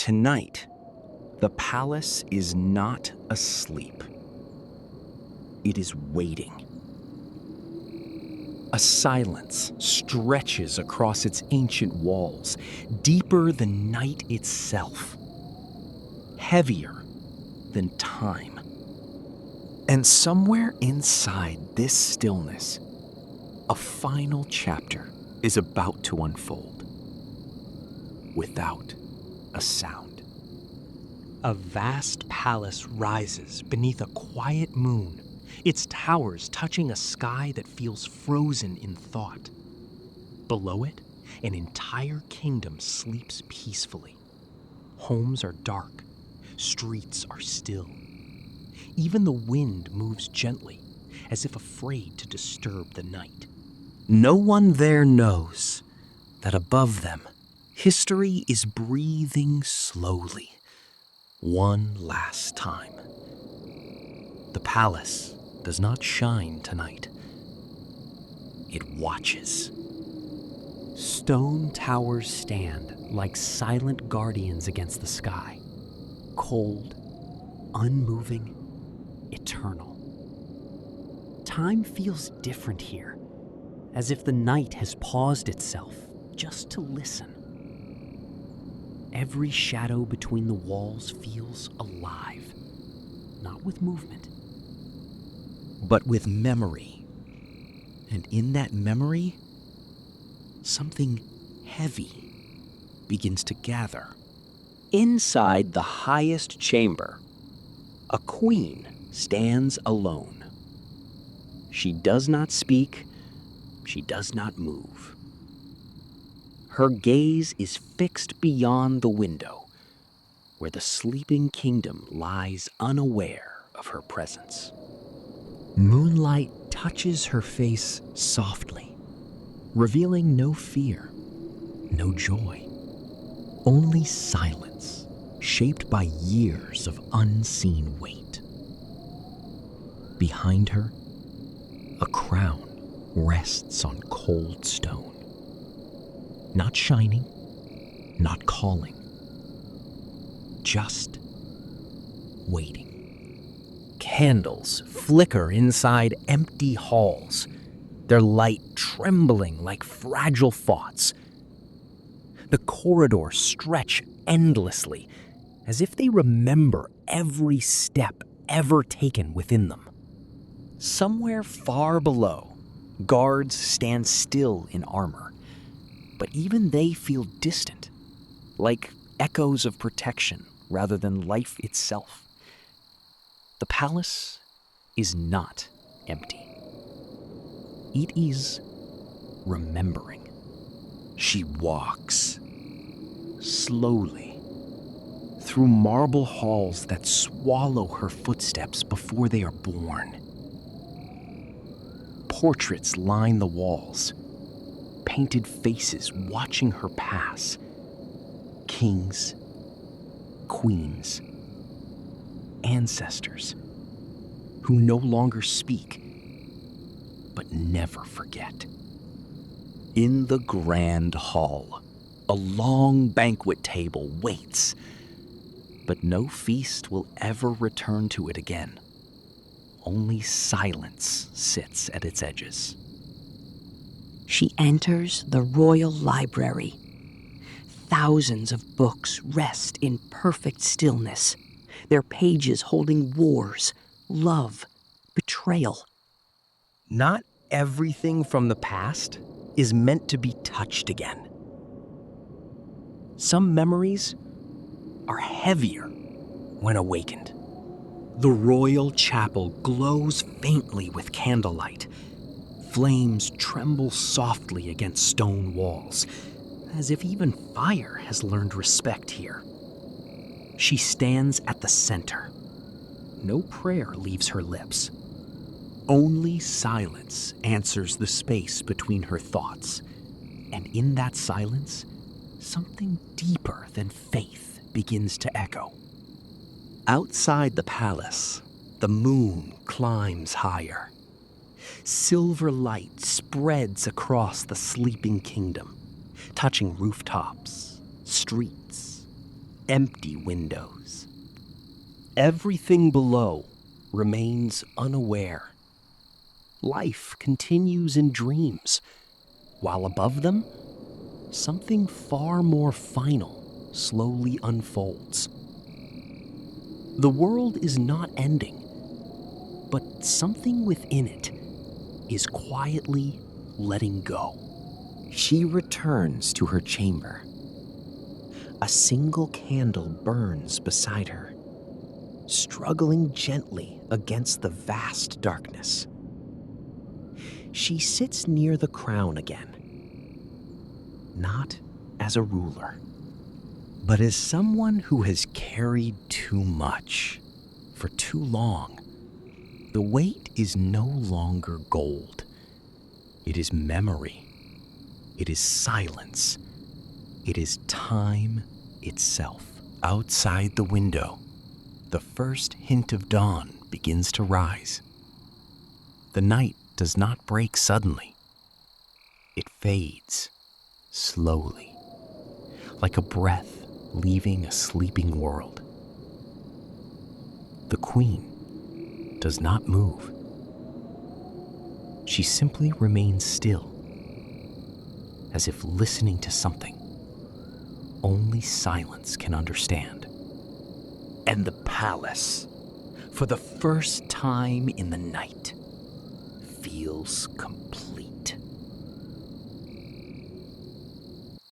Tonight, the palace is not asleep. It is waiting. A silence stretches across its ancient walls, deeper than night itself, heavier than time. And somewhere inside this stillness, a final chapter is about to unfold, without a sound. A vast palace rises beneath a quiet moon, its towers touching a sky that feels frozen in thought. Below it, an entire kingdom sleeps peacefully. Homes are dark, streets are still. Even the wind moves gently, as if afraid to disturb the night. No one there knows that above them, history is breathing slowly, one last time. The palace does not shine tonight. It watches. Stone towers stand like silent guardians against the sky, cold, unmoving, eternal. Time feels different here, as if the night has paused itself just to listen. Every shadow between the walls feels alive, not with movement, but with memory. And in that memory, something heavy begins to gather. Inside the highest chamber, a queen stands alone. She does not speak, she does not move. Her gaze is fixed beyond the window, where the sleeping kingdom lies unaware of her presence. Moonlight touches her face softly, revealing no fear, no joy, only silence shaped by years of unseen weight. Behind her, a crown rests on cold stone, not shining, not calling, just waiting. Candles flicker inside empty halls, their light trembling like fragile thoughts. The corridors stretch endlessly, as if they remember every step ever taken within them. Somewhere far below, guards stand still in armor, but even they feel distant, like echoes of protection rather than life itself. The palace is not empty. It is remembering. She walks slowly through marble halls that swallow her footsteps before they are born. Portraits line the walls, painted faces watching her pass. Kings, queens, ancestors who no longer speak, but never forget. In the grand hall, a long banquet table waits, but no feast will ever return to it again. Only silence sits at its edges. She enters the royal library. Thousands of books rest in perfect stillness, their pages holding wars, love, betrayal. Not everything from the past is meant to be touched again. Some memories are heavier when awakened. The royal chapel glows faintly with candlelight. Flames tremble softly against stone walls, as if even fire has learned respect here. She stands at the center. No prayer leaves her lips. Only silence answers the space between her thoughts. And in that silence, something deeper than faith begins to echo. Outside the palace, the moon climbs higher. Silver light spreads across the sleeping kingdom, touching rooftops, streets, empty windows. Everything below remains unaware. Life continues in dreams, while above them, something far more final slowly unfolds. The world is not ending, but something within it is quietly letting go. She returns to her chamber. A single candle burns beside her, struggling gently against the vast darkness. She sits near the crown again, not as a ruler, but as someone who has carried too much for too long. The weight is no longer gold. It is memory. It is silence. It is time itself. Outside the window, the first hint of dawn begins to rise. The night does not break suddenly. It fades slowly, like a breath leaving a sleeping world. The queen does not move. She simply remains still, as if listening to something only silence can understand. And the palace, for the first time in the night, feels complete.